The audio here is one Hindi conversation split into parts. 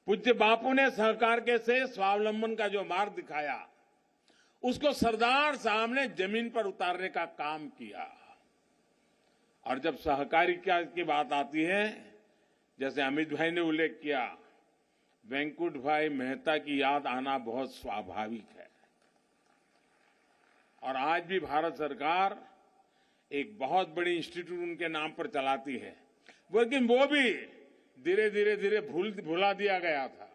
पूज्य बापू ने सहकार के से स्वावलंबन का जो मार्ग दिखाया, उसको सरदार साहब ने जमीन पर उतारने का काम किया। और जब सहकारिता की बात आती है, जैसे अमित भाई ने उल्लेख किया, वेंकुट भाई मेहता की याद आना बहुत स्वाभाविक है। और आज भी भारत सरकार एक बहुत बड़ी इंस्टीट्यूट उनके नाम पर चलाती है, लेकिन वो भी धीरे भुला दिया गया था।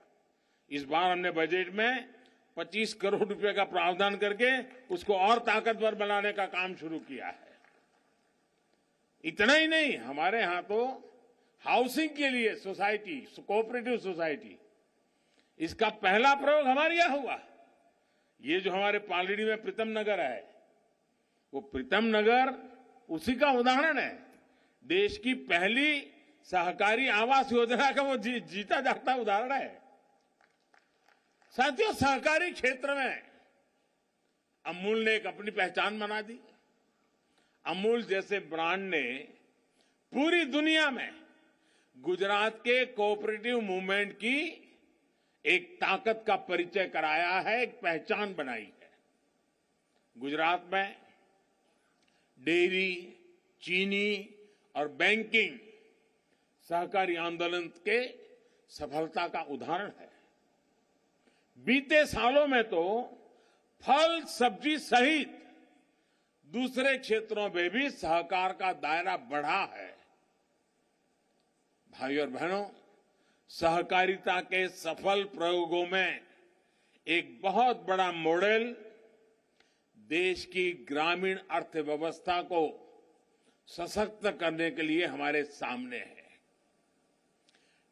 इस बार हमने बजट में 25 करोड़ रुपए का प्रावधान करके उसको और ताकतवर बनाने का काम शुरू किया है। इतना ही नहीं, हमारे यहां तो हाउसिंग के लिए सोसाइटी, कोऑपरेटिव सोसाइटी, इसका पहला प्रयोग हमारे यहां हुआ। ये जो हमारे पालड़ी में प्रीतम नगर है, वो प्रीतम नगर उसी का उदाहरण है। देश की पहली सहकारी आवास योजना का वो जीता जागता उदाहरण है। साथियों, सहकारी क्षेत्र में अमूल ने एक अपनी पहचान बना दी। अमूल जैसे ब्रांड ने पूरी दुनिया में गुजरात के कोऑपरेटिव मूवमेंट की एक ताकत का परिचय कराया है, एक पहचान बनाई है। गुजरात में डेयरी, चीनी और बैंकिंग सहकारी आंदोलन के सफलता का उदाहरण है। बीते सालों में तो फल, सब्जी सहित दूसरे क्षेत्रों में भी सहकार का दायरा बढ़ा है। भाइयों और बहनों, सहकारिता के सफल प्रयोगों में एक बहुत बड़ा मॉडल देश की ग्रामीण अर्थव्यवस्था को सशक्त करने के लिए हमारे सामने है।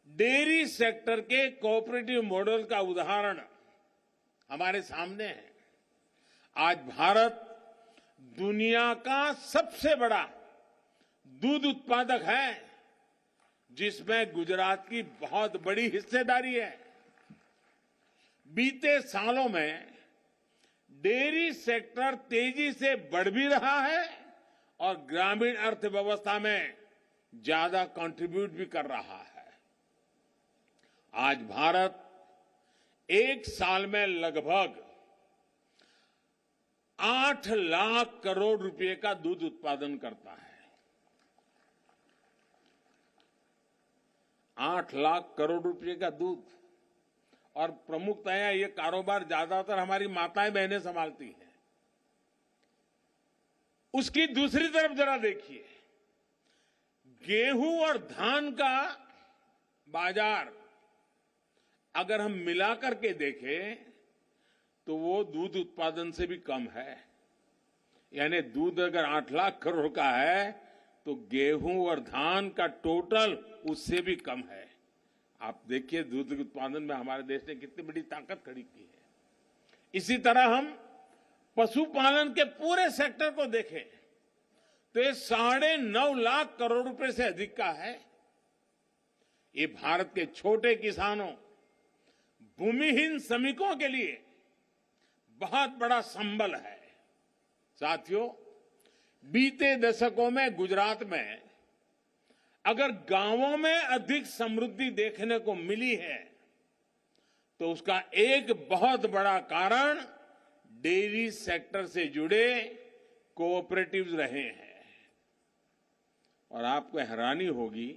डेयरी सेक्टर के कोऑपरेटिव मॉडल का उदाहरण हमारे सामने है। आज भारत दुनिया का सबसे बड़ा दूध उत्पादक है, जिसमें गुजरात की बहुत बड़ी हिस्सेदारी है। बीते सालों में डेयरी सेक्टर तेजी से बढ़ भी रहा है और ग्रामीण अर्थव्यवस्था में ज्यादा कंट्रीब्यूट भी कर रहा है। आज भारत एक साल में लगभग 8 लाख करोड़ रुपए का दूध उत्पादन करता है। 8 लाख करोड़ रुपए का दूध, और प्रमुखतया ये कारोबार ज्यादातर हमारी माताएं बहनें संभालती हैं। उसकी दूसरी तरफ जरा देखिए, गेहूं और धान का बाजार अगर हम मिलाकर के देखें तो वो दूध उत्पादन से भी कम है। यानी दूध अगर 8 लाख करोड़ का है तो गेहूं और धान का टोटल उससे भी कम है। आप देखिए दूध उत्पादन में हमारे देश ने कितनी बड़ी ताकत खड़ी की है। इसी तरह हम पशुपालन के पूरे सेक्टर को देखें तो ये 9.5 लाख करोड़ रुपए से अधिक का है। ये भारत के छोटे किसानों, भूमिहीन श्रमिकों के लिए बहुत बड़ा संबल है। साथियों, बीते दशकों में गुजरात में अगर गांवों में अधिक समृद्धि देखने को मिली है तो उसका एक बहुत बड़ा कारण डेयरी सेक्टर से जुड़े कोऑपरेटिव्स रहे हैं। और आपको हैरानी होगी,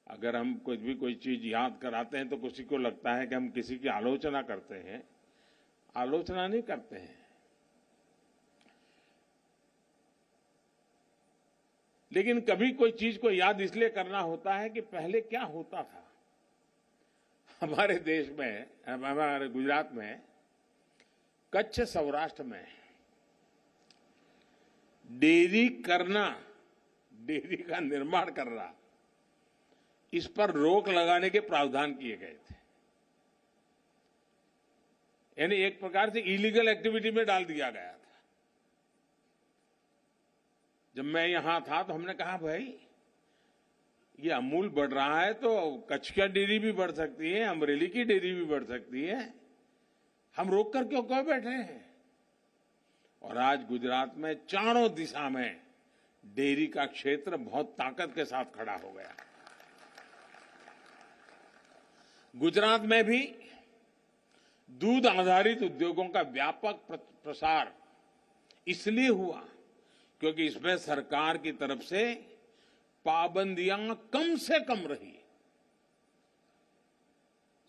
अगर हम कोई चीज याद कराते हैं तो किसी को लगता है कि हम किसी की आलोचना करते हैं। आलोचना नहीं करते हैं, लेकिन कभी कोई चीज को याद इसलिए करना होता है कि पहले क्या होता था। हमारे देश में, हमारे गुजरात में, कच्छ सौराष्ट्र में डेयरी करना, डेयरी का निर्माण करना, इस पर रोक लगाने के प्रावधान किए गए थे। यानी एक प्रकार से इलीगल एक्टिविटी में डाल दिया गया था। जब मैं यहां था तो हमने कहा, भाई ये अमूल बढ़ रहा है तो कच्छ की डेयरी भी बढ़ सकती है, अमरेली की डेयरी भी बढ़ सकती है, हम रोक कर क्यों बैठे हैं। और आज गुजरात में चारों दिशा में डेयरी का क्षेत्र बहुत ताकत के साथ खड़ा हो गया। गुजरात में भी दूध आधारित उद्योगों का व्यापक प्रसार इसलिए हुआ क्योंकि इसमें सरकार की तरफ से पाबंदियां कम से कम रही।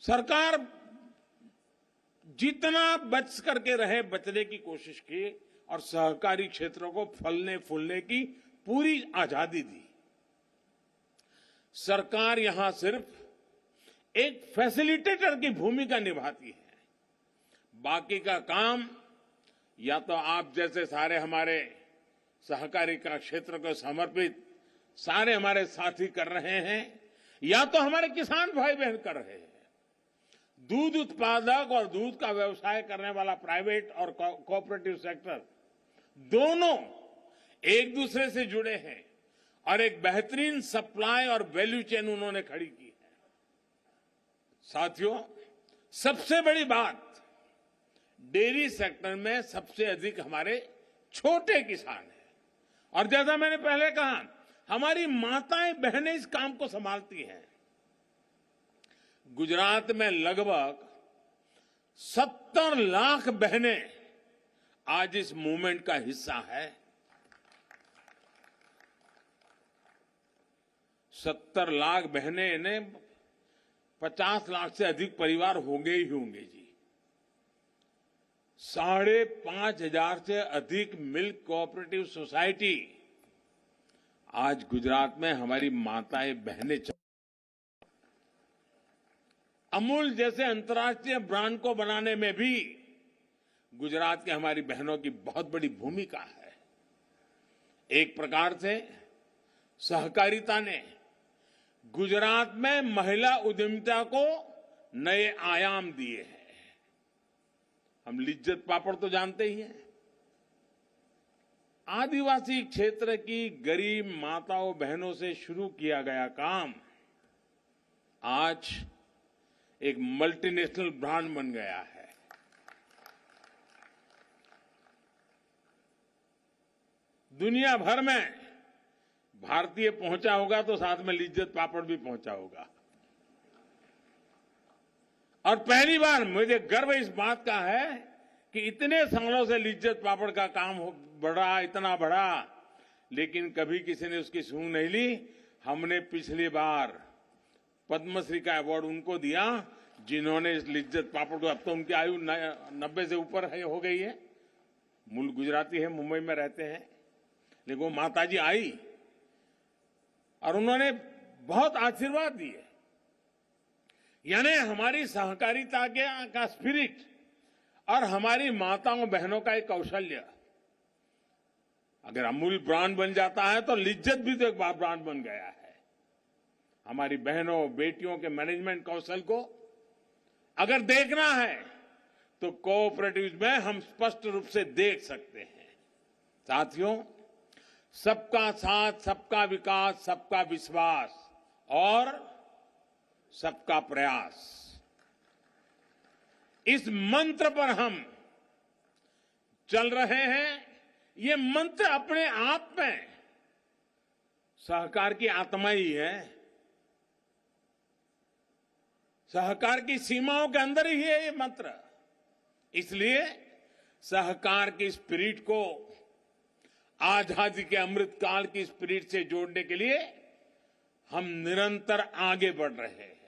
सरकार जितना बच करके रहे बचने की कोशिश की और सहकारी क्षेत्रों को फलने फूलने की पूरी आजादी दी। सरकार यहां सिर्फ एक फैसिलिटेटर की भूमिका निभाती है, बाकी का काम या तो आप जैसे सारे हमारे सहकारी का क्षेत्र को समर्पित सारे हमारे साथी कर रहे हैं या तो हमारे किसान भाई बहन कर रहे हैं। दूध उत्पादक और दूध का व्यवसाय करने वाला प्राइवेट और कोऑपरेटिव सेक्टर दोनों एक दूसरे से जुड़े हैं और एक बेहतरीन सप्लाई और वैल्यू चेन उन्होंने खड़ी की है। साथियों, सबसे बड़ी बात, डेयरी सेक्टर में सबसे अधिक हमारे छोटे किसान हैं और जैसा मैंने पहले कहा, हमारी माताएं बहनें इस काम को संभालती हैं। गुजरात में लगभग 70 लाख बहनें आज इस मूवमेंट का हिस्सा है। 70 लाख बहनें ने 50 लाख से अधिक परिवार होंगे ही होंगे जी। 5,500 से अधिक मिल्क कोऑपरेटिव सोसाइटी आज गुजरात में हमारी माताएं बहनें अमूल जैसे अंतर्राष्ट्रीय ब्रांड को बनाने में भी गुजरात की हमारी बहनों की बहुत बड़ी भूमिका है। एक प्रकार से सहकारिता ने गुजरात में महिला उद्यमिता को नए आयाम दिए हैं। हम लिज्जत पापड़ तो जानते ही हैं। आदिवासी क्षेत्र की गरीब माताओं बहनों से शुरू किया गया काम आज एक मल्टीनेशनल ब्रांड बन गया है। दुनिया भर में भारतीय पहुंचा होगा तो साथ में लिज्जत पापड़ भी पहुंचा होगा। और पहली बार मुझे गर्व इस बात का है कि इतने सालों से लिज्जत पापड़ का काम बढ़ा, इतना बढ़ा, लेकिन कभी किसी ने उसकी सूंघ नहीं ली। हमने पिछली बार पद्मश्री का अवार्ड उनको दिया जिन्होंने इस लिज्जत पापड़ को, अब तो उनकी आयु 90 से ऊपर हो गई है, मूल गुजराती है, मुंबई में रहते हैं, लेकिन वो माताजी आई और उन्होंने बहुत आशीर्वाद दिए। यानी हमारी सहकारिता का स्पिरिट और हमारी माताओं बहनों का एक कौशल्य, अगर अमूल ब्रांड बन जाता है तो लिज्जत भी तो एक ब्रांड बन गया है। हमारी बहनों बेटियों के मैनेजमेंट कौशल को अगर देखना है तो कोऑपरेटिव में हम स्पष्ट रूप से देख सकते हैं। साथियों, सबका साथ, सबका विकास, सबका विश्वास और सबका प्रयास, इस मंत्र पर हम चल रहे हैं। ये मंत्र अपने आप में सहकार की आत्मा ही है, सहकार की सीमाओं के अंदर ही है ये मंत्र। इसलिए सहकार की स्पिरिट को आजादी के अमृत काल की स्पिरिट से जोड़ने के लिए हम निरंतर आगे बढ़ रहे हैं।